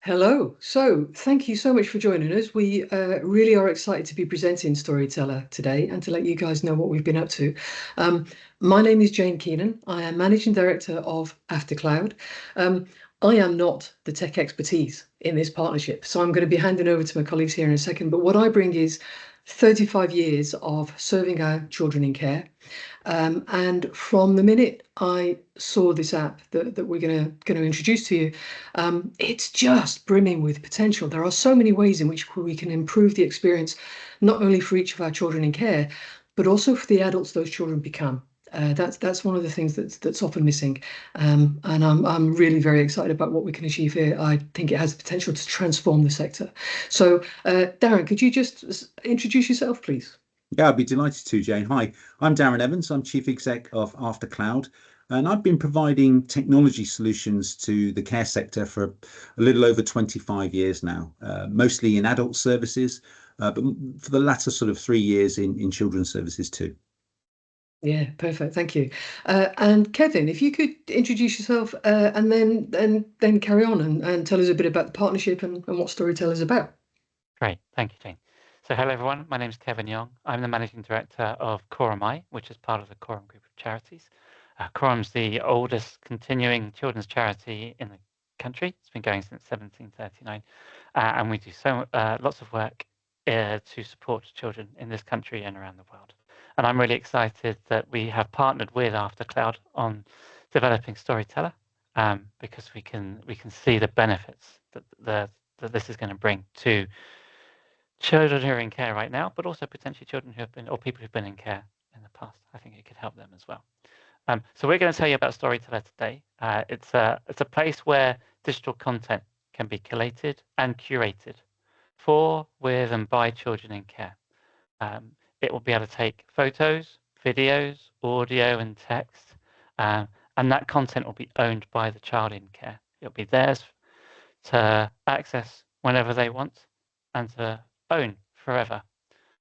Hello. So, thank you so much for joining us. We really are excited to be presenting Storyteller today and to let you guys know what we've been up to. Um, my name is Jane Keenan. I am Managing Director of Aftercloud. I am not the tech expertise in this partnership, so I'm going to be handing over to my colleagues here in a second. But what I bring is 35 years of serving our children in care. And from the minute I saw this app that we're going to introduce to you, it's just brimming with potential. There are so many ways in which we can improve the experience, not only for each of our children in care, but also for the adults those children become. That's one of the things that's often missing, and I'm really very excited about what we can achieve here. I think it has the potential to transform the sector. So, Darren, could you just introduce yourself, please? Yeah, I'd be delighted to, Jane. Hi, I'm Darren Evans. I'm Chief Exec of Aftercloud, and I've been providing technology solutions to the care sector for a little over 25 years now, mostly in adult services, but for the latter sort of 3 years in children's services too. Yeah, perfect. Thank you. And Kevin, if you could introduce yourself and then carry on and tell us a bit about the partnership and what Storyteller's about. Great. Thank you, Jane. So hello, everyone. My name is Kevin Yong. I'm the Managing Director of Quorum, which is part of the Quorum Group of Charities. Quorum's the oldest continuing children's charity in the country. It's been going since 1739. And we do lots of work to support children in this country and around the world. And I'm really excited that we have partnered with Aftercloud on developing Storyteller, because we can see the benefits that this is going to bring to children who are in care right now, but also potentially children who have been, or people who've been in care in the past. I think it could help them as well. So we're going to tell you about Storyteller today. It's a place where digital content can be collated and curated for, with, and by children in care. It will be able to take photos, videos, audio, and text, and that content will be owned by the child in care. It'll be theirs to access whenever they want and to own forever.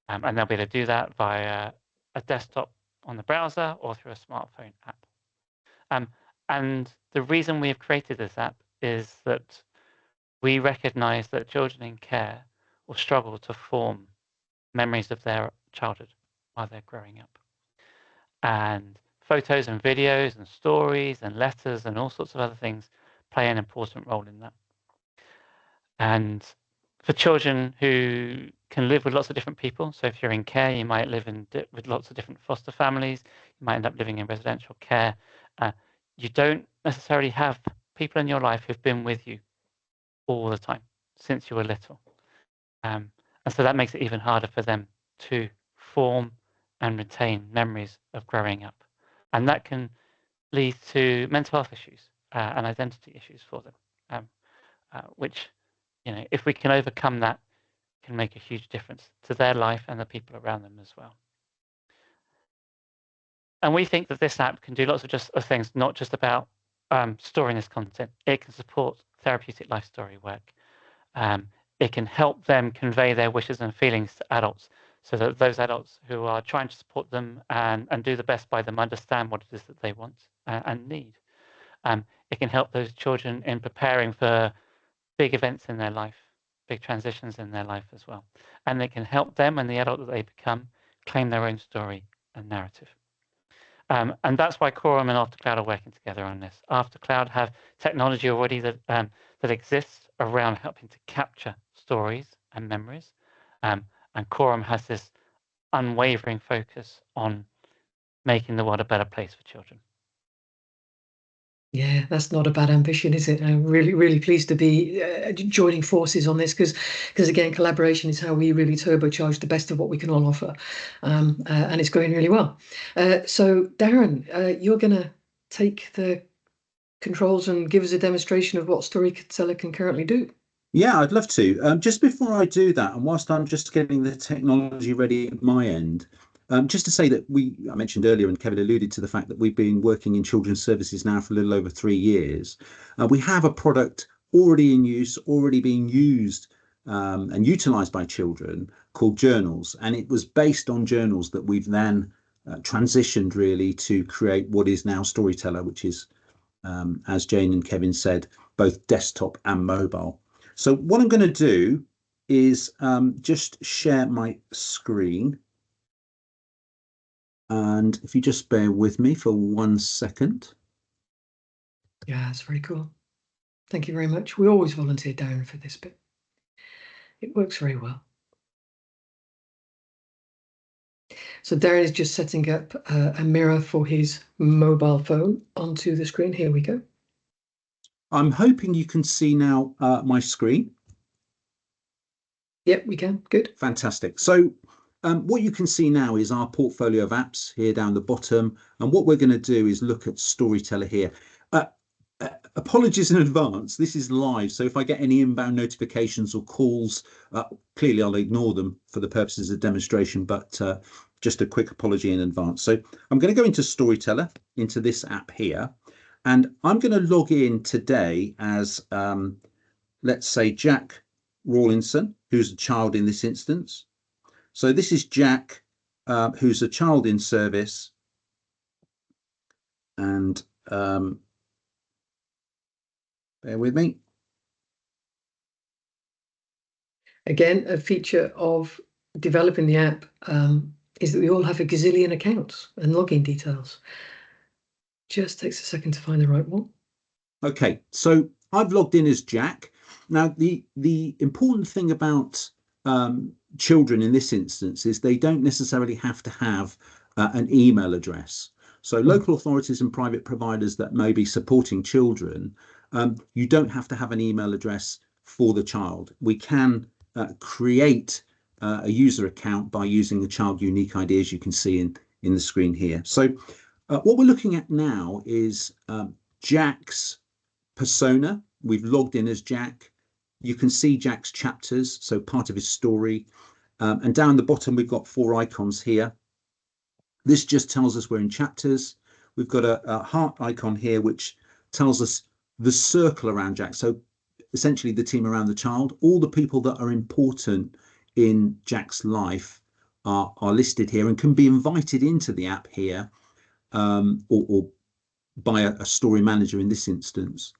And they'll be able to do that via a desktop on the browser or through a smartphone app. And the reason we have created this app is that we recognize that children in care will struggle to form memories of their childhood while they're growing up. And photos and videos and stories and letters and all sorts of other things play an important role in that. And for children who can live with lots of different people, so if you're in care, you might live with lots of different foster families, you might end up living in residential care. You don't necessarily have people in your life who've been with you all the time since you were little. And so that makes it even harder for them to form and retain memories of growing up. And that can lead to mental health issues and identity issues for them, which, if we can overcome that, can make a huge difference to their life and the people around them as well. And we think that this app can do lots of things, not just about storing this content. It can support therapeutic life story work. It can help them convey their wishes and feelings to adults so that those adults who are trying to support them and do the best by them understand what it is that they want and need. It can help those children in preparing for big events in their life, big transitions in their life as well. And it can help them and the adult that they become claim their own story and narrative. And that's why Quorum and Aftercloud are working together on this. Aftercloud have technology already that exists around helping to capture stories and memories. And Quorum has this unwavering focus on making the world a better place for children. Yeah, that's not a bad ambition, is it? I'm really, really pleased to be joining forces on this because again, collaboration is how we really turbocharge the best of what we can all offer, and it's going really well. So, Darren, you're going to take the controls and give us a demonstration of what Storyteller can currently do. Yeah, I'd love to. Just before I do that, and whilst I'm just getting the technology ready at my end, just to say that I mentioned earlier, and Kevin alluded to the fact that we've been working in children's services now for a little over 3 years. We have a product already in use, already being used and utilised by children called Journals. And it was based on journals that we've then transitioned really to create what is now Storyteller, which is, as Jane and Kevin said, both desktop and mobile. So what I'm going to do is just share my screen. And if you just bear with me for 1 second. Yeah, that's very cool. Thank you very much. We always volunteer Darren for this bit. It works very well. So Darren is just setting up a mirror for his mobile phone onto the screen. Here we go. I'm hoping you can see now my screen. Yep, we can. Good. Fantastic. So what you can see now is our portfolio of apps here down the bottom. And what we're going to do is look at Storyteller here. Apologies in advance. This is live. So if I get any inbound notifications or calls, clearly I'll ignore them for the purposes of demonstration, but just a quick apology in advance. So I'm going to go into Storyteller, into this app here, and I'm going to log in today as, let's say, Jack Rawlinson, who's a child in this instance. So this is Jack, who's a child in service, and bear with me. Again, a feature of developing the app is that we all have a gazillion accounts and login details. Just takes a second to find the right one. Okay, so I've logged in as Jack. Now, the important thing about children in this instance is they don't necessarily have to have an email address. So local authorities and private providers that may be supporting children, you don't have to have an email address for the child. We can create a user account by using the child unique ID, as you can see in the screen here. So what we're looking at now is Jack's persona. We've logged in as Jack. You can see Jack's chapters, so part of his story. And down the bottom, we've got 4 icons here. This just tells us we're in chapters. We've got a heart icon here, which tells us the circle around Jack. So essentially the team around the child, all the people that are important in Jack's life are listed here and can be invited into the app here, or by a story manager in this instance,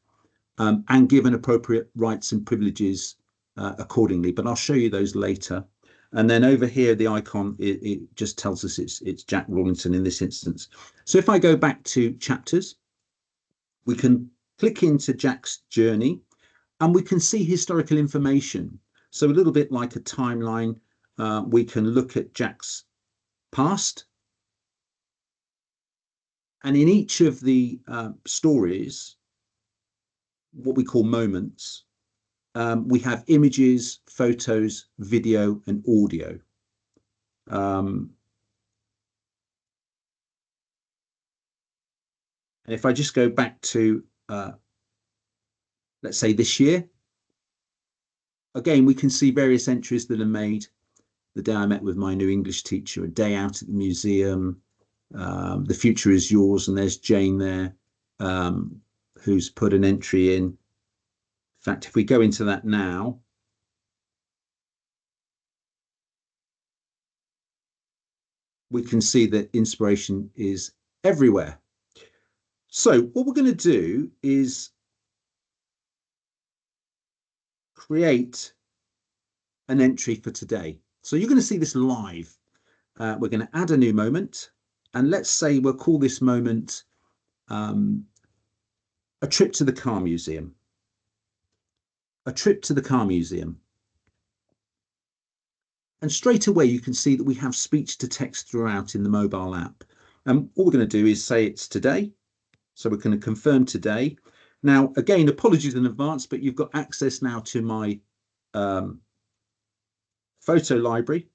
and given appropriate rights and privileges accordingly. But I'll show you those later. And then over here, the icon, it just tells us it's Jack Rawlinson in this instance. So if I go back to chapters, we can click into Jack's journey and we can see historical information. So a little bit like a timeline, we can look at Jack's past. And in each of the stories, what we call moments, we have images, photos, video, and audio. And if I just go back to, let's say this year, again, we can see various entries that are made. The day I met with my new English teacher, a day out at the museum, the future is yours, and there's Jane there, who's put an entry in. In fact, if we go into that now, we can see that inspiration is everywhere. So what we're going to do is create an entry for today. So you're going to see this live. We're going to add a new moment, and let's say we'll call this moment a trip to the car museum. A trip to the car museum. And straight away, you can see that we have speech to text throughout in the mobile app. And all we're going to do is say it's today. So we're going to confirm today. Now, again, apologies in advance, but you've got access now to my photo library.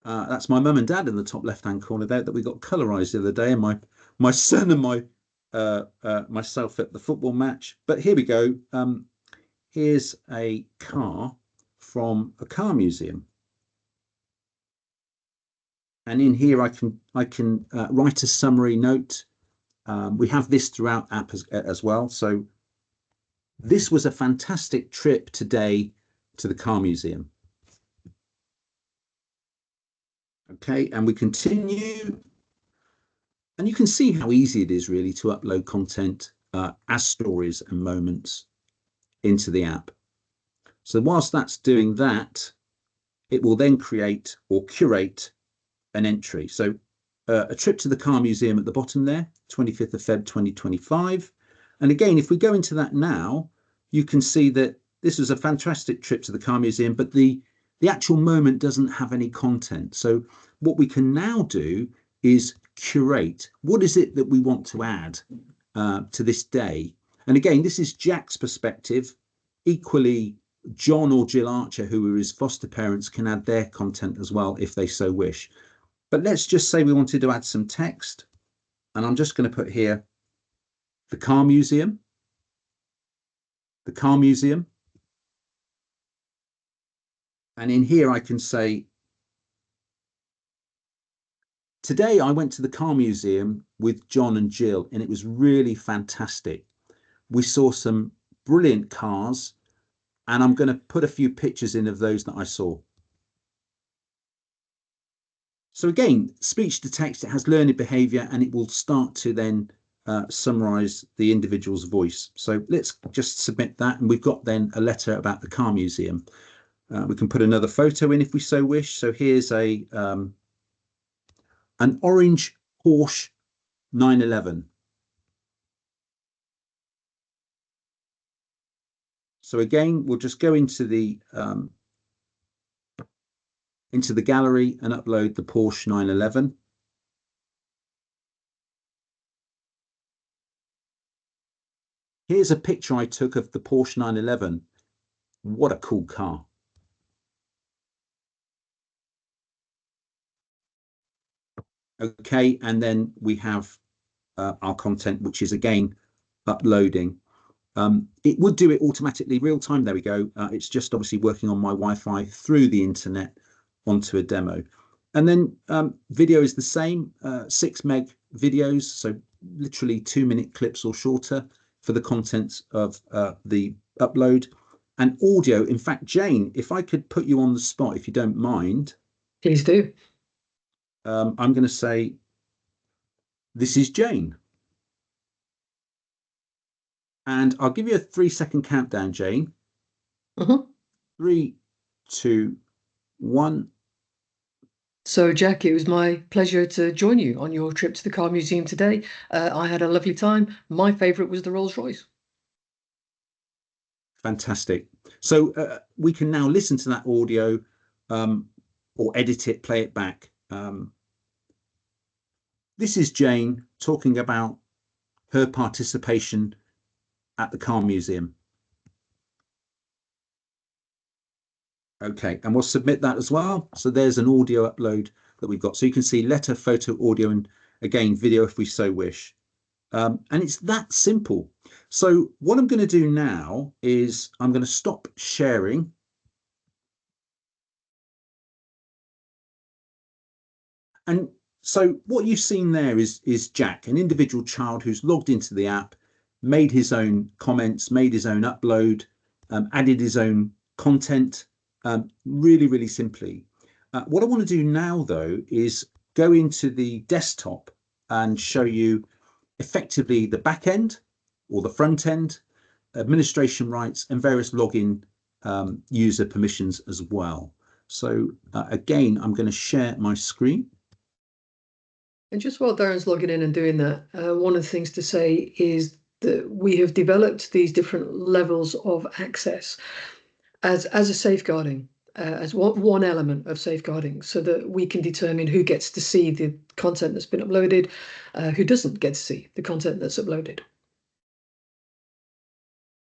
That's my mum and dad in the top left-hand corner there that we got colorized the other day, and my son and myself at the football match. But here we go. Here's a car from a car museum, and in here I can write a summary note. We have this throughout app as well. So this was a fantastic trip today to the car museum. Okay, and we continue, and you can see how easy it is really to upload content as stories and moments into the app. So whilst that's doing that, it will then create or curate an entry. So a trip to the car museum at the bottom there, 25th of Feb 2025. And again, if we go into that now, you can see that this was a fantastic trip to the car museum, but the actual moment doesn't have any content. So what we can now do is curate. What is it that we want to add to this day? And again, this is Jack's perspective. Equally, John or Jill Archer, who are his foster parents, can add their content as well if they so wish. But let's just say we wanted to add some text, and I'm just going to put here the car museum, the car museum. And in here I can say, today I went to the car museum with John and Jill, and it was really fantastic. We saw some brilliant cars, and I'm going to put a few pictures in of those that I saw. So again, speech to text, it has learned behavior, and it will start to then summarize the individual's voice. So let's just submit that, and we've got then a letter about the car museum. We can put another photo in if we so wish. So here's a an orange Porsche 911. So again, we'll just go into the gallery and upload the Porsche 911. Here's a picture I took of the Porsche 911. What a cool car. Okay, and then we have our content, which is again uploading. It would do it automatically real time. There we go. It's just obviously working on my Wi-Fi through the internet onto a demo. And then video is the same, 6 meg videos, so literally 2-minute clips or shorter for the contents of the upload. And audio, in fact, Jane, if I could put you on the spot, if you don't mind. Please do. I'm going to say, this is Jane. And I'll give you a 3-second countdown, Jane. 3, 2, 1. So, Jack, it was my pleasure to join you on your trip to the car museum today. I had a lovely time. My favourite was the Rolls-Royce. Fantastic. So we can now listen to that audio or edit it, play it back. This is Jane talking about her participation at the car museum. Okay, and we'll submit that as well. So there's an audio upload that we've got. So you can see letter, photo, audio, and again, video if we so wish. And it's that simple. So what I'm going to do now is I'm going to stop sharing. And so what you've seen there is Jack, an individual child who's logged into the app, made his own comments, made his own upload, added his own content, really, really simply. What I want to do now, though, is go into the desktop and show you effectively the back end or the front end, administration rights, and various login user permissions as well. So again, I'm going to share my screen. And just while Darren's logging in and doing that, one of the things to say is that we have developed these different levels of access as a safeguarding, as one element of safeguarding, so that we can determine who gets to see the content that's been uploaded, who doesn't get to see the content that's uploaded.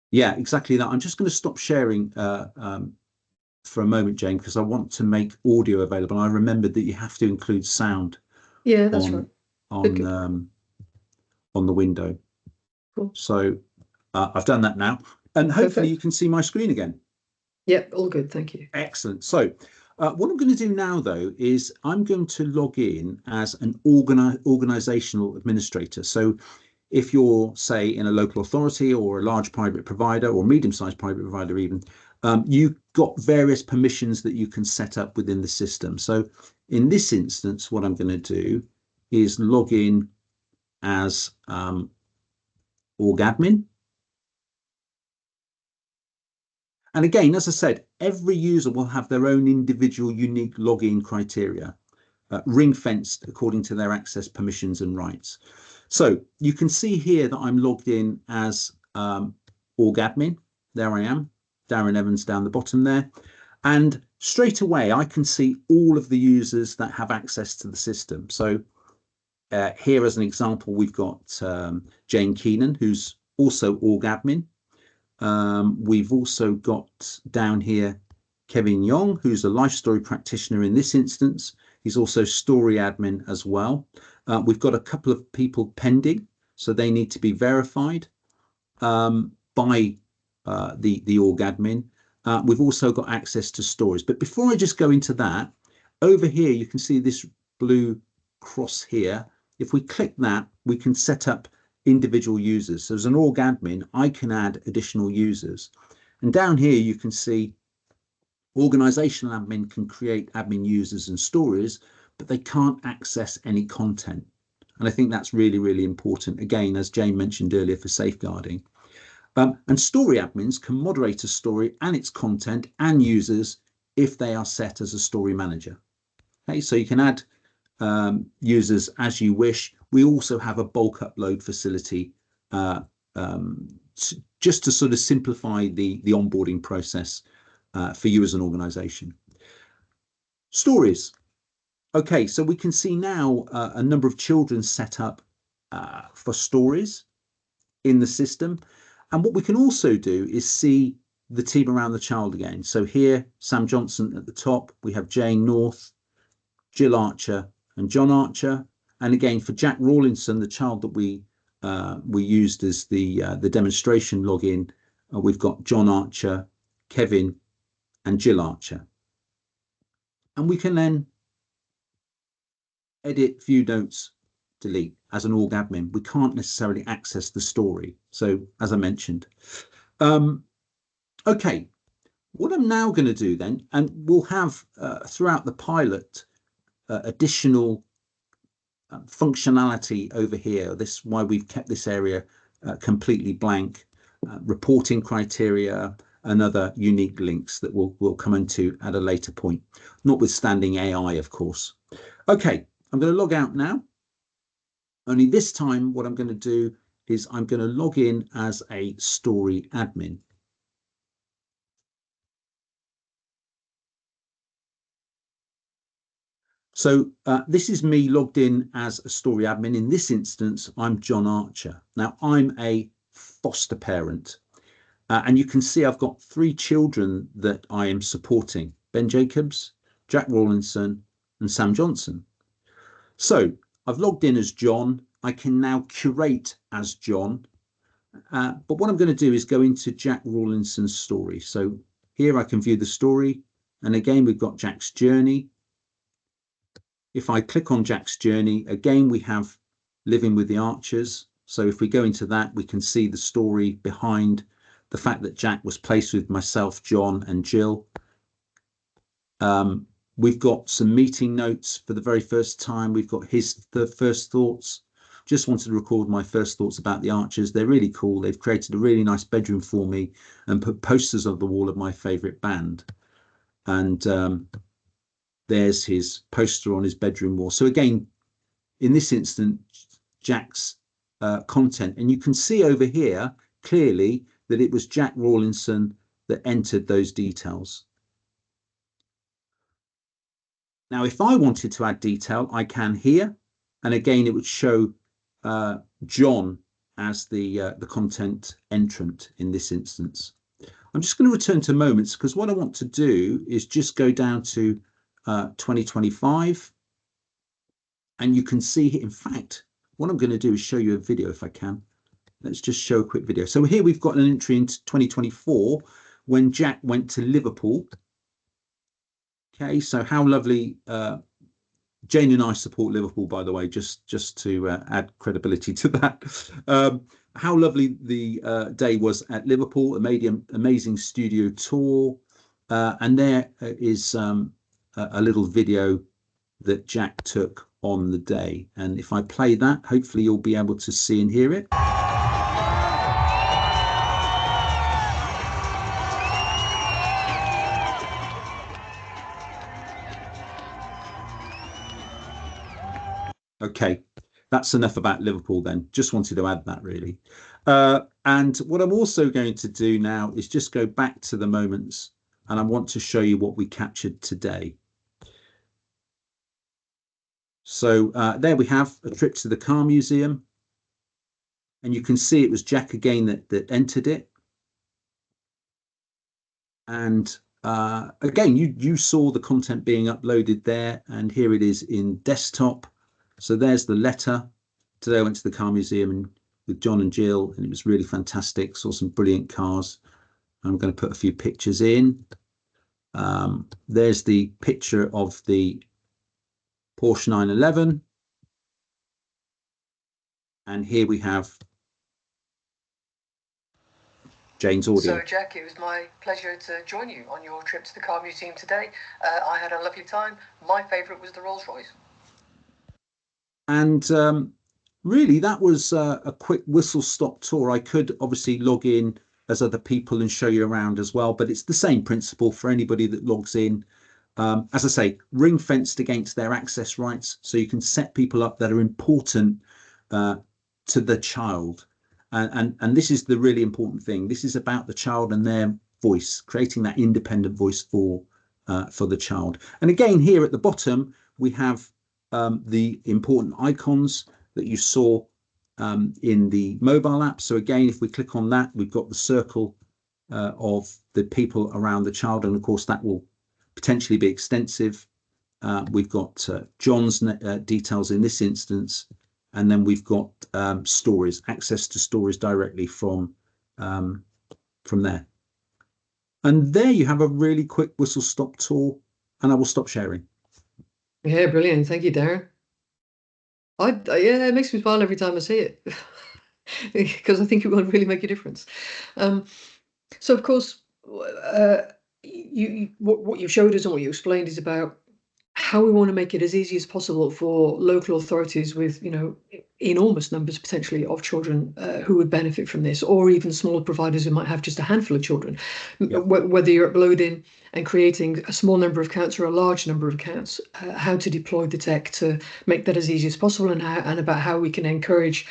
Yeah, exactly that. I'm just going to stop sharing for a moment, Jane, because I want to make audio available. I remembered that you have to include sound. Yeah, that's right. On the window. Cool. So I've done that now, and hopefully you can see my screen again. Yep, all good, thank you. Excellent. So what I'm going to do now, though, is I'm going to log in as an organizational administrator. So if you're, say, in a local authority or a large private provider or medium-sized private provider even, you've got various permissions that you can set up within the system. So in this instance, what I'm going to do is log in as org admin. And again, as I said, every user will have their own individual unique login criteria, ring fenced according to their access permissions and rights. So you can see here that I'm logged in as org admin. There I am, Darren Evans down the bottom there. And straight away, I can see all of the users that have access to the system. So here as an example, we've got Jane Keenan, who's also org admin. We've also got down here Kevin Yong, who's a life story practitioner in this instance. He's also story admin as well. We've got a couple of people pending, so they need to be verified by the org admin. We've also got access to stories. But before I just go into that, over here you can see this blue cross here. If we click that, we can set up individual users. So as an org admin, I can add additional users. And down here you can see organizational admin can create admin users and stories, but they can't access any content. And I think that's really, really important. Again, as Jane mentioned earlier, for safeguarding. And story admins can moderate a story and its content and users if they are set as a story manager. Okay, so you can add users as you wish. We also have a bulk upload facility just to sort of simplify the onboarding process for you as an organization. Stories. Okay, so we can see now a number of children set up for stories in the system. And what we can also do is see the team around the child again. So here, Sam Johnson at the top, we have Jane North, Jill Archer and John Archer. And again, for Jack Rawlinson, the child that we used as the demonstration login, we've got John Archer, Kevin and Jill Archer. And we can then edit, view notes, delete as an org admin. We can't necessarily access the story. So as I mentioned, okay, what I'm now going to do then, and we'll have throughout the pilot additional functionality over here. This is why we've kept this area completely blank, reporting criteria and other unique links that we'll come into at a later point, notwithstanding AI, of course. Okay, I'm going to log out now. Only this time, what I'm going to do is I'm going to log in as a story admin. So this is me logged in as a story admin. In this instance, I'm John Archer. Now, I'm a foster parent. And you can see I've got 3 children that I am supporting: Ben Jacobs, Jack Rawlinson, and Sam Johnson. So I've logged in as John. I can now curate as John. But what I'm going to do is go into Jack Rawlinson's story. So here I can view the story. And again, we've got Jack's journey. If I click on Jack's journey, again, we have Living with the Archers. So if we go into that, we can see the story behind the fact that Jack was placed with myself, John and Jill. We've got some meeting notes for the very first time. We've got the first thoughts. Just wanted to record my first thoughts about the Archers. They're really cool. They've created a really nice bedroom for me and put posters on the wall of my favorite band. And there's his poster on his bedroom wall. So again, in this instance, Jack's content. And you can see over here clearly that it was Jack Rawlinson that entered those details. Now, if I wanted to add detail, I can here. And again, it would show John as the content entrant in this instance. I'm just going to return to moments because what I want to do is just go down to 2025. And you can see, in fact, what I'm going to do is show you a video if I can. Let's just show a quick video. So here we've got an entry into 2024 when Jack went to Liverpool. Okay, so how lovely. Jane and I support Liverpool, by the way, just to add credibility to that. How lovely the day was at Liverpool, amazing studio tour. And there is a little video that Jack took on the day. And if I play that, hopefully you'll be able to see and hear it. Okay, that's enough about Liverpool then. Just wanted to add that really. And what I'm also going to do now is just go back to the moments, and I want to show you what we captured today. So there we have a trip to the car museum, and you can see it was Jack again that entered it. And again, you saw the content being uploaded there, and here it is in desktop. So there's the letter. Today I went to the car museum with John and Jill, and it was really fantastic. Saw some brilliant cars. I'm going to put a few pictures in. There's the picture of the Porsche 911. And here we have Jane's audio. So, Jack, it was my pleasure to join you on your trip to the car museum today. I had a lovely time. My favourite was the Rolls Royce. And really, that was a quick whistle-stop tour. I could obviously log in as other people and show you around as well, but it's the same principle for anybody that logs in. As I say, ring-fenced against their access rights, so you can set people up that are important to the child. And this is the really important thing. This is about the child and their voice, creating that independent voice for the child. And again, here at the bottom, we have the important icons that you saw in the mobile app. So again, if we click on that, we've got the circle of the people around the child. And of course, that will potentially be extensive. We've got John's details in this instance. And then we've got stories, access to stories directly from there. And there you have a really quick whistle-stop tour, and I will stop sharing. Yeah, brilliant. Thank you, Darren. Yeah, it makes me smile every time I see it because I think it will really make a difference. So, of course, what you showed us and what you explained is about how we want to make it as easy as possible for local authorities with, enormous numbers potentially of children who would benefit from this, or even smaller providers who might have just a handful of children. Yeah. Whether you're uploading and creating a small number of accounts or a large number of accounts, how to deploy the tech to make that as easy as possible, and about how we can encourage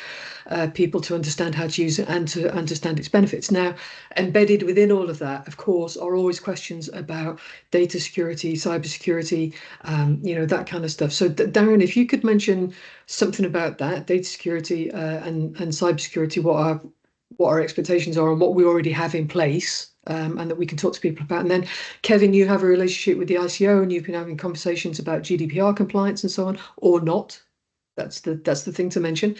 people to understand how to use it and to understand its benefits. Now, embedded within all of that, of course, are always questions about data security, cybersecurity, that kind of stuff. So, Darren, if you could mention something about that, data security and cybersecurity, what our expectations are and what we already have in place, and that we can talk to people about. And then, Kevin, you have a relationship with the ICO, and you've been having conversations about GDPR compliance and so on, or not. That's the thing to mention.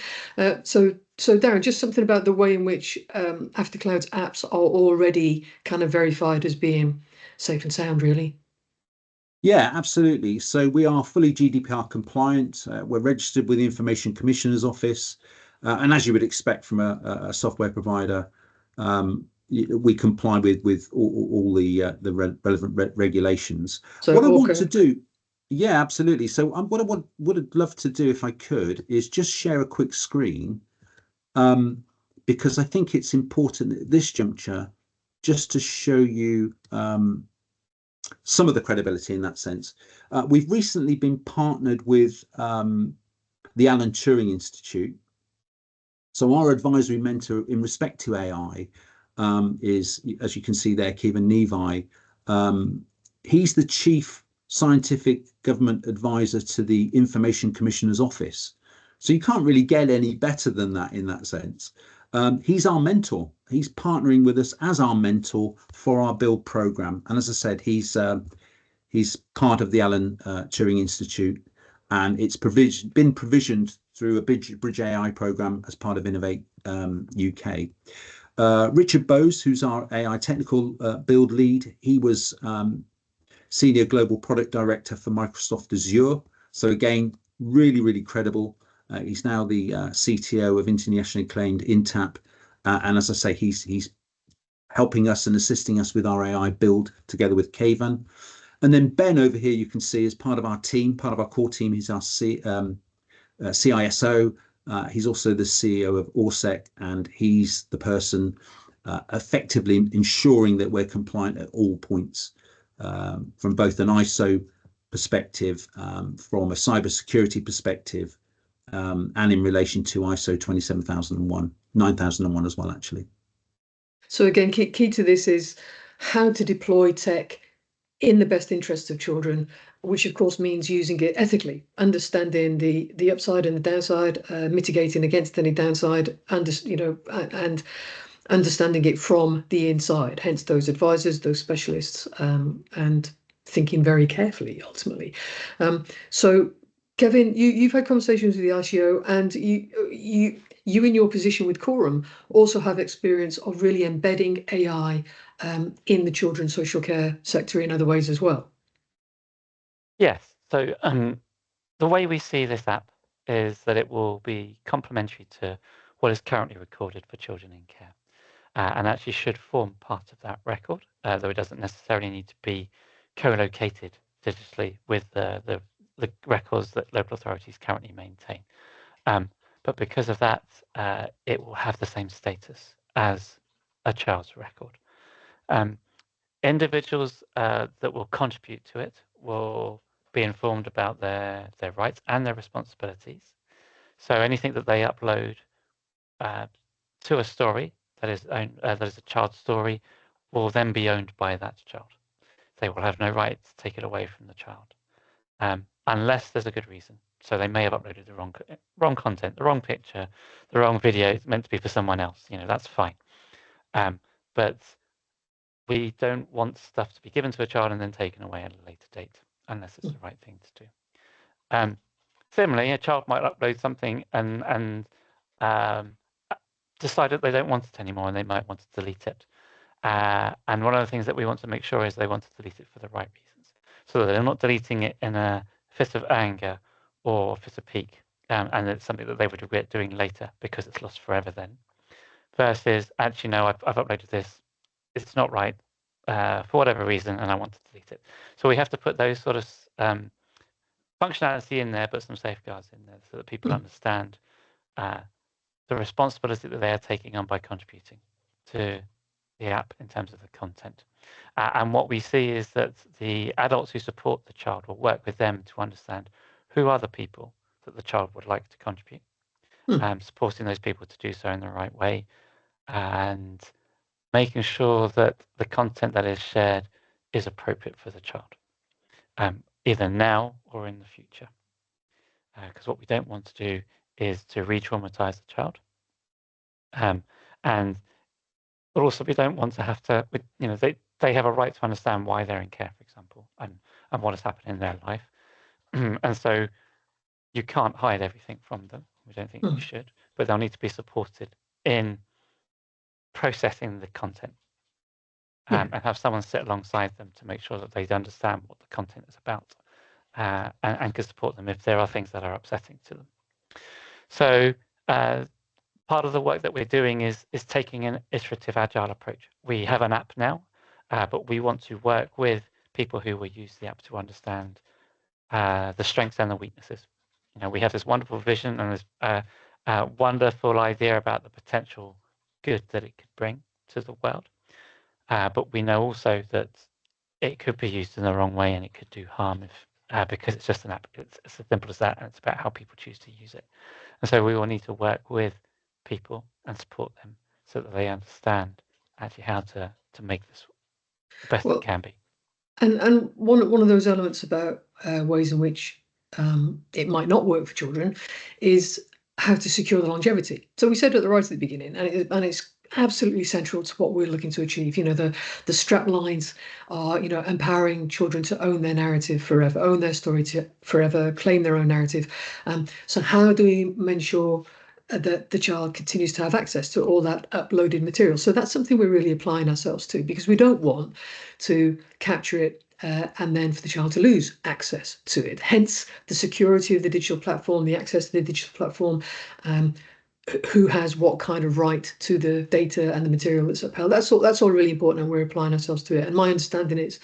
So Darren, just something about the way in which Aftercloud's apps are already kind of verified as being safe and sound, really. Yeah, absolutely. So we are fully GDPR compliant. We're registered with the Information Commissioner's Office. And as you would expect from a software provider, we comply with all the relevant regulations. So what I want to do, yeah, absolutely. So what I'd love to do, if I could, is just share a quick screen, because I think it's important at this juncture just to show you some of the credibility in that sense. We've recently been partnered with the Alan Turing Institute. So our advisory mentor in respect to AI is, as you can see there, Kevin Nevi. He's the chief scientific government advisor to the Information Commissioner's Office. So you can't really get any better than that in that sense. He's our mentor. He's partnering with us as our mentor for our build program. And as I said, he's part of the Alan Turing Institute, and it's been provisioned through a Bridge AI program as part of Innovate UK. Richard Bowes, who's our AI technical build lead, he was Senior Global Product Director for Microsoft Azure. So again, really, really credible. He's now the CTO of internationally acclaimed Intap. And as I say, he's helping us and assisting us with our AI build together with Kavan. And then Ben over here, you can see, is part of our team, part of our core team. He's our CISO. He's also the CEO of ORSEC, and he's the person effectively ensuring that we're compliant at all points, from both an ISO perspective, from a cybersecurity perspective, and in relation to ISO 27001, 9001 as well, actually. So again, key to this is how to deploy tech in the best interests of children, which of course means using it ethically, understanding the upside and the downside, mitigating against any downside, and understanding it from the inside. Hence those advisors, those specialists, and thinking very carefully ultimately. So Kevin, you've had conversations with the ICO, and you in your position with Quorum also have experience of really embedding AI in the children's social care sector in other ways as well. Yes. So the way we see this app is that it will be complementary to what is currently recorded for children in care, and actually should form part of that record, though it doesn't necessarily need to be co-located digitally with the records that local authorities currently maintain. But because of that, it will have the same status as a child's record. Individuals that will contribute to it will be informed about their rights and their responsibilities. So anything that they upload to a story that is a child's story will then be owned by that child. They will have no right to take it away from the child, unless there's a good reason. So they may have uploaded the wrong content, the wrong picture, the wrong video. It's meant to be for someone else. That's fine. But we don't want stuff to be given to a child and then taken away at a later date, unless it's the right thing to do. Similarly, a child might upload something and decide that they don't want it anymore, and they might want to delete it. And one of the things that we want to make sure is they want to delete it for the right reasons, so that they're not deleting it in a fit of anger or fit of pique, and it's something that they would regret doing later because it's lost forever then. Versus, actually, no, I've uploaded this. It's not right for whatever reason, and I want to delete it. So we have to put those sort of functionality in there, but some safeguards in there so that people understand the responsibility that they are taking on by contributing to the app in terms of the content. And what we see is that the adults who support the child will work with them to understand who are the people that the child would like to contribute, supporting those people to do so in the right way, and making sure that the content that is shared is appropriate for the child, either now or in the future. Because what we don't want to do is to re-traumatize the child. But also we don't want to have to, they have a right to understand why they're in care, for example, and what has happened in their life. And so you can't hide everything from them. We don't think you should, but they'll need to be supported in processing the content, and have someone sit alongside them to make sure that they understand what the content is about, and can support them if there are things that are upsetting to them. So part of the work that we're doing is taking an iterative agile approach. We have an app now, but we want to work with people who will use the app to understand the strengths and the weaknesses. We have this wonderful vision and this wonderful idea about the potential good that it could bring to the world. But we know also that it could be used in the wrong way, and it could do harm because it's just an app. It's as simple as that, and it's about how people choose to use it. And so we will need to work with people and support them so that they understand actually how to make this the best it can be. And one of those elements about ways in which it might not work for children is how to secure the longevity. So we said at the right at the beginning, and it's absolutely central to what we're looking to achieve. The strap lines are, empowering children to own their narrative forever, own their story forever, claim their own narrative. So how do we ensure that the child continues to have access to all that uploaded material? So that's something we're really applying ourselves to, because we don't want to capture it and then for the child to lose access to it. Hence the security of the digital platform, the access to the digital platform, who has what kind of right to the data and the material that's upheld. That's all really important, and we're applying ourselves to it. And my understanding is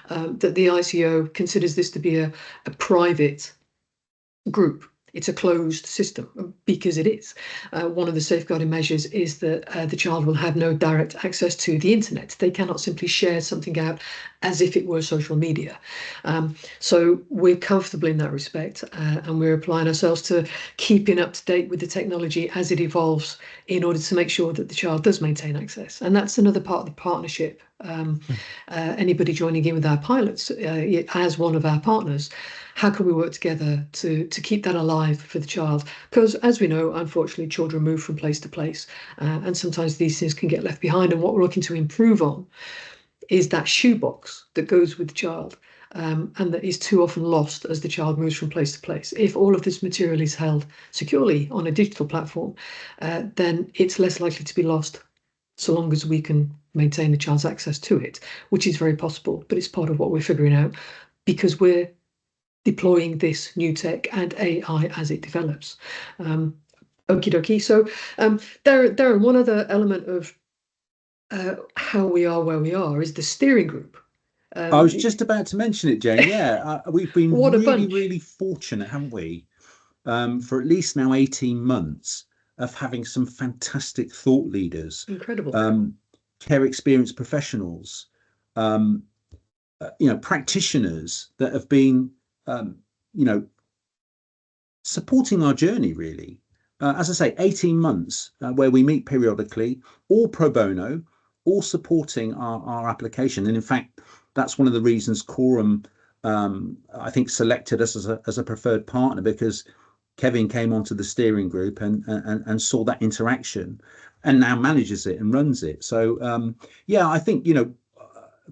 that the ICO considers this to be a private group. it's a closed system, because it is. One of the safeguarding measures is that the child will have no direct access to the internet. They cannot simply share something out as if it were social media. So we're comfortable in that respect, and we're applying ourselves to keeping up to date with the technology as it evolves in order to make sure that the child does maintain access. And that's another part of the partnership. Anybody joining in with our pilots as one of our partners, how can we work together to keep that alive for the child? Because as we know, unfortunately, children move from place to place, and sometimes these things can get left behind. And what we're looking to improve on is that shoebox that goes with the child, and that is too often lost as the child moves from place to place. If all of this material is held securely on a digital platform, then it's less likely to be lost, so long as we can maintain the child's access to it, which is very possible, but it's part of what we're figuring out, because we're deploying this new tech and AI as it develops. Okie dokie. So Darren, one other element of how we are where we are is the steering group. I was just about to mention it, Jane. Yeah, we've been What a really, bunch. really fortunate, haven't we? For at least now 18 months of having some fantastic thought leaders, Incredible. care experience professionals, practitioners that have been, supporting our journey, really. As I say, 18 months where we meet periodically, all pro bono, all supporting our application. And in fact, that's one of the reasons Quorum, I think, selected us as a preferred partner, because Kevin came onto the steering group and saw that interaction, and now manages it and runs it. So yeah, I think,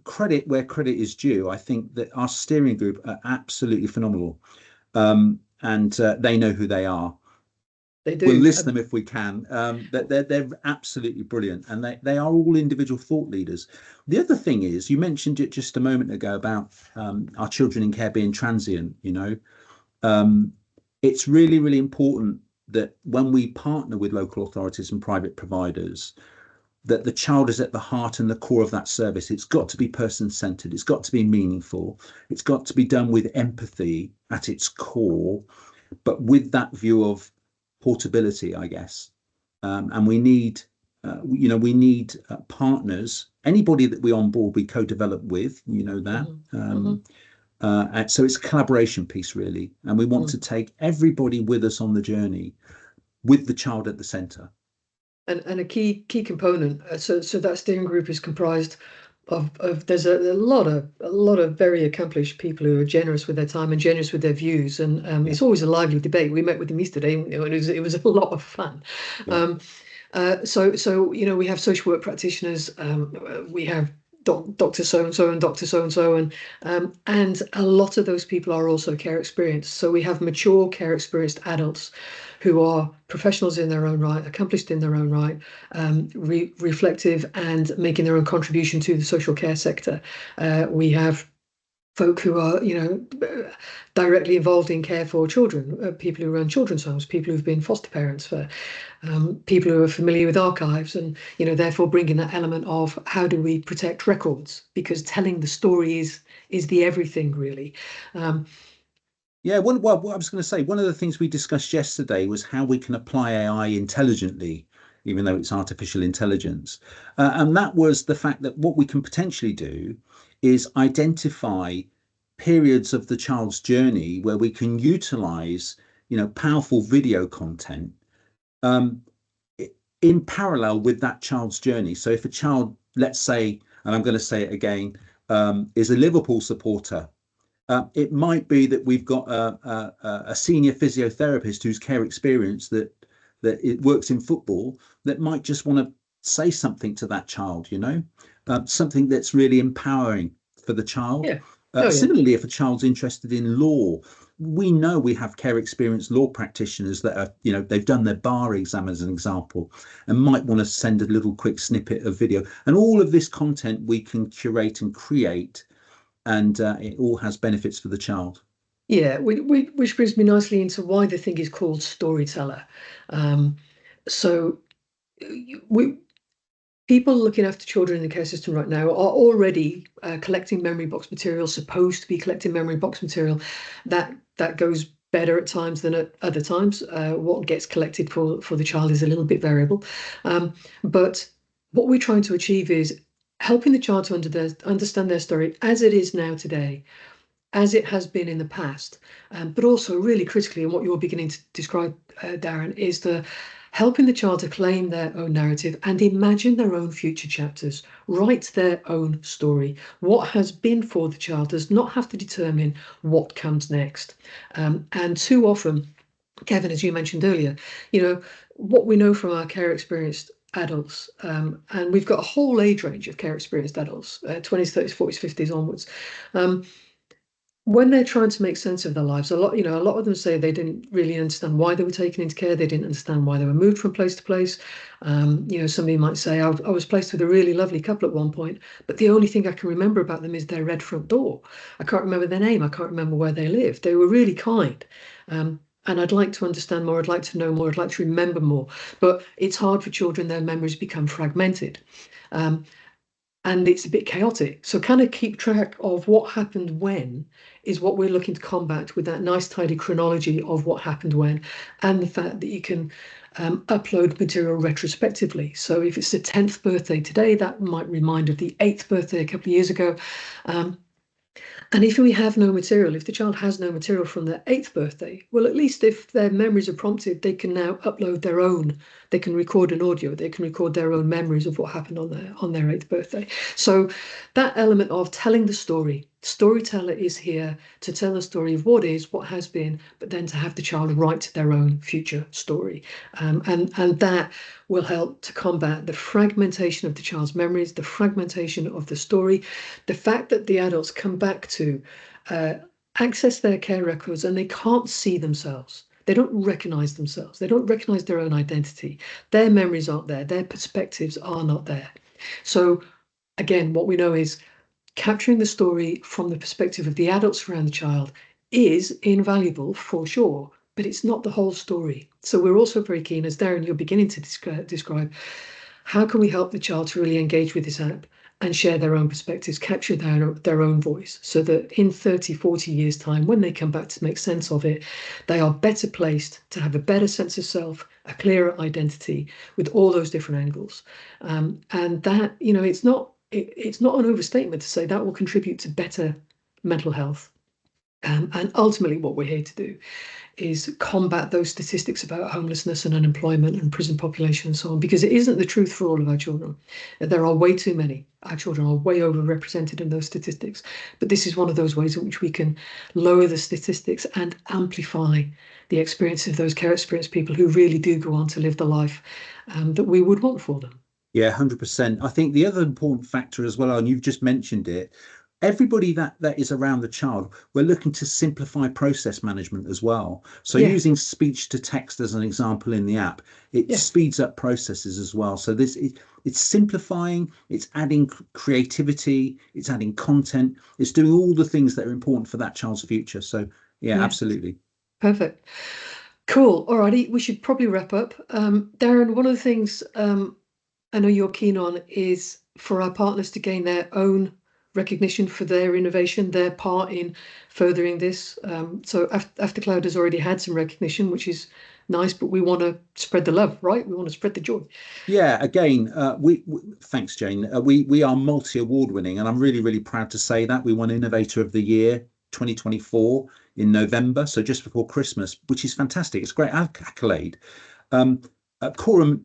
credit where credit is due. I think that our steering group are absolutely phenomenal, and they know who they are. They do. We'll list them if we can. They're absolutely brilliant, and they are all individual thought leaders. The other thing is, you mentioned it just a moment ago about our children in care being transient. It's really, really important that when we partner with local authorities and private providers, that the child is at the heart and the core of that service. It's got to be person-centered. It's got to be meaningful. It's got to be done with empathy at its core, but with that view of portability, I guess. And we need, partners. Anybody that we onboard, we co-develop with. That. So it's a collaboration piece, really, and we want to take everybody with us on the journey, with the child at the centre. And a key component. So that steering group is comprised of there's a lot of very accomplished people who are generous with their time and generous with their views, and it's always a lively debate. We met with them yesterday, and it was a lot of fun. Yeah. So we have social work practitioners, we have Dr. So and so and Dr. So and so, and a lot of those people are also care experienced. So we have mature care experienced adults who are professionals in their own right, accomplished in their own right, reflective and making their own contribution to the social care sector. We have folk who are, directly involved in care for children, people who run children's homes, people who've been foster parents, for people who are familiar with archives, and therefore bringing that element of how do we protect records, because telling the story is the everything, really. Yeah, what I was going to say, one of the things we discussed yesterday was how we can apply AI intelligently, even though it's artificial intelligence. And that was the fact that what we can potentially do is identify periods of the child's journey where we can utilize, powerful video content in parallel with that child's journey. So if a child, let's say, and I'm going to say it again, is a Liverpool supporter, it might be that we've got a senior physiotherapist who's care experienced that it works in football, that might just want to say something to that child, something that's really empowering for the child. Yeah. Similarly, if a child's interested in law, we know we have care experienced law practitioners that are, they've done their bar exam as an example, and might want to send a little quick snippet of video. And all of this content we can curate and create, and it all has benefits for the child. Yeah, which brings me nicely into why the thing is called Storyteller. So people looking after children in the care system right now are already collecting memory box material, supposed to be collecting memory box material that goes better at times than at other times. What gets collected for the child is a little bit variable. But what we're trying to achieve is helping the child to understand their story as it is now today, as it has been in the past, but also really critically, and what you're beginning to describe, Darren, is the helping the child to claim their own narrative and imagine their own future chapters, write their own story. What has been for the child does not have to determine what comes next. And too often, Kevin, as you mentioned earlier, what we know from our care experienced adults, and we've got a whole age range of care experienced adults, 20s, 30s, 40s, 50s onwards. When they're trying to make sense of their lives, a lot of them say they didn't really understand why they were taken into care. They didn't understand why they were moved from place to place. Somebody might say, I was placed with a really lovely couple at one point, but the only thing I can remember about them is their red front door. I can't remember their name. I can't remember where they lived. They were really kind. And I'd like to understand more. I'd like to know more. I'd like to remember more. But it's hard for children. Their memories become fragmented. And it's a bit chaotic. So kind of keep track of what happened when is what we're looking to combat with that nice tidy chronology of what happened when, and the fact that you can upload material retrospectively. So if it's the 10th birthday today, that might remind of the 8th birthday a couple of years ago. And if we have no material, if the child has no material from their 8th birthday, well, at least if their memories are prompted, they can now upload their own. They can record an audio. They can record their own memories of what happened on their 8th birthday. So that element of telling the story, Storyteller is here to tell the story of what is, what has been, but then to have the child write their own future story. And that will help to combat the fragmentation of the child's memories, the fragmentation of the story, the fact that the adults come back to access their care records and they can't see themselves. They don't recognize themselves. They don't recognize their own identity. Their memories aren't there. Their perspectives are not there. So again, what we know is capturing the story from the perspective of the adults around the child is invaluable for sure, but it's not the whole story. So we're also very keen, as Darren, you're beginning to describe, how can we help the child to really engage with this app and share their own perspectives, capture their own voice, so that in 30, 40 years' time, when they come back to make sense of it, they are better placed to have a better sense of self, a clearer identity with all those different angles. And that, it's not an overstatement to say that will contribute to better mental health. And ultimately, what we're here to do is combat those statistics about homelessness and unemployment and prison population and so on, because it isn't the truth for all of our children. There are way too many. Our children are way overrepresented in those statistics. But this is one of those ways in which we can lower the statistics and amplify the experience of those care experienced people who really do go on to live the life that we would want for them. Yeah, 100%. I think the other important factor as well, and you've just mentioned it, everybody that is around the child, we're looking to simplify process management as well. So using speech to text as an example in the app, it speeds up processes as well. So it's simplifying, it's adding creativity, it's adding content, it's doing all the things that are important for that child's future. So yeah. Absolutely. Perfect. Cool. Alrighty, we should probably wrap up. Darren, one of the things I know you're keen on is for our partners to gain their own recognition for their innovation, their part in furthering this. So Aftercloud has already had some recognition, which is nice, but we want to spread the love, right? We want to spread the joy. Yeah, again, we thanks, Jane. We are multi-award winning, and I'm really, really proud to say that we won Innovator of the Year 2024 in November, so just before Christmas, which is fantastic. It's a great accolade. Quorum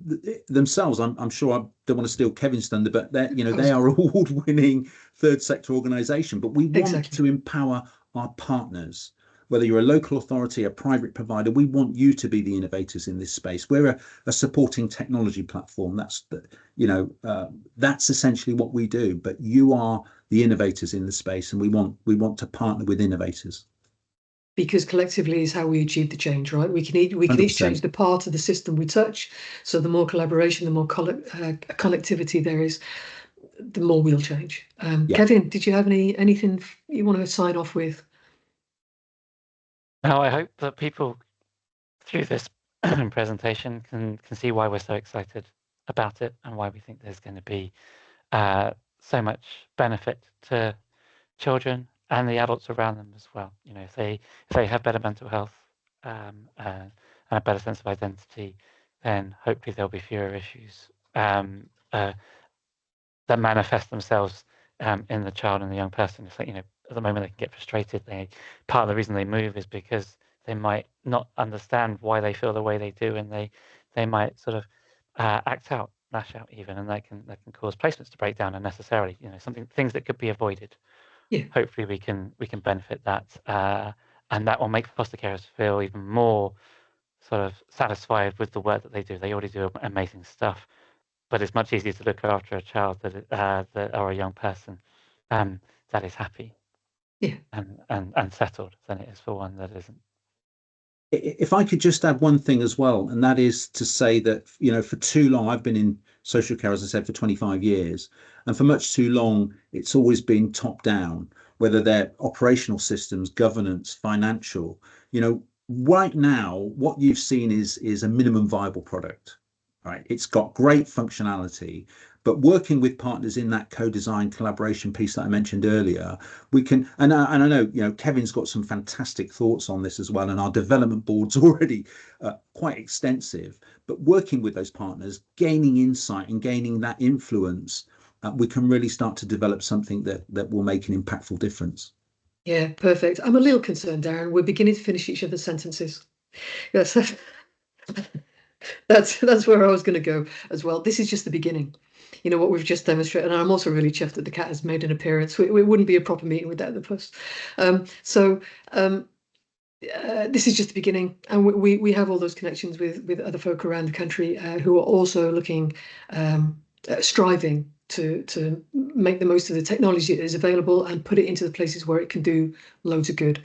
themselves, I'm sure I don't want to steal Kevin's thunder, but they are award-winning third sector organisation. But we want to empower our partners, whether you're a local authority, a private provider. We want you to be the innovators in this space. We're a supporting technology platform. That's essentially what we do. But you are the innovators in the space, and we want to partner with innovators. Because collectively is how we achieve the change, right? We can each change the part of the system we touch. So the more collaboration, the more connectivity there is, the more we'll change. Kevin, did you have anything you want to sign off with? No, I hope that people through this presentation can see why we're so excited about it and why we think there's going to be so much benefit to children and the adults around them as well. If they have better mental health, and a better sense of identity, then hopefully there'll be fewer issues that manifest themselves in the child and the young person. It's like, at the moment they can get frustrated. Part of the reason they move is because they might not understand why they feel the way they do, and they might sort of act out, lash out even, and that can cause placements to break down unnecessarily. Things that could be avoided. Yeah. Hopefully we can benefit that, and that will make foster carers feel even more sort of satisfied with the work that they do. They already do amazing stuff, but it's much easier to look after a child or a young person that is happy, yeah, and settled than it is for one that isn't. If I could just add one thing as well, and that is to say that, for too long, I've been in social care, as I said, for 25 years, and for much too long, it's always been top down, whether they're operational systems, governance, financial. Right now, what you've seen is a minimum viable product, right? It's got great functionality, but working with partners in that co-design collaboration piece that I mentioned earlier, we can, and I know, Kevin's got some fantastic thoughts on this as well, and our development board's already quite extensive, but working with those partners, gaining insight and gaining that influence, we can really start to develop something that will make an impactful difference. Yeah, perfect. I'm a little concerned, Darren. We're beginning to finish each other's sentences. Yes, that's where I was going to go as well. This is just the beginning. What we've just demonstrated, and I'm also really chuffed that the cat has made an appearance. It wouldn't be a proper meeting without the puss. This is just the beginning, and we have all those connections with other folk around the country who are also looking, striving to make the most of the technology that is available and put it into the places where it can do loads of good.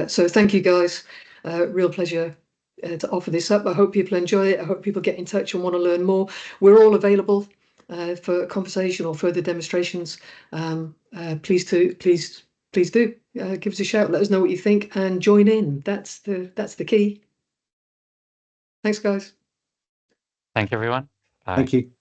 So thank you guys. Real pleasure to offer this up. I hope people enjoy it. I hope people get in touch and want to learn more. We're all available for conversation or further demonstrations. Please do give us a shout. Let us know what you think and join in. That's the key. Thanks, guys. Thank you, everyone. Bye. Thank you.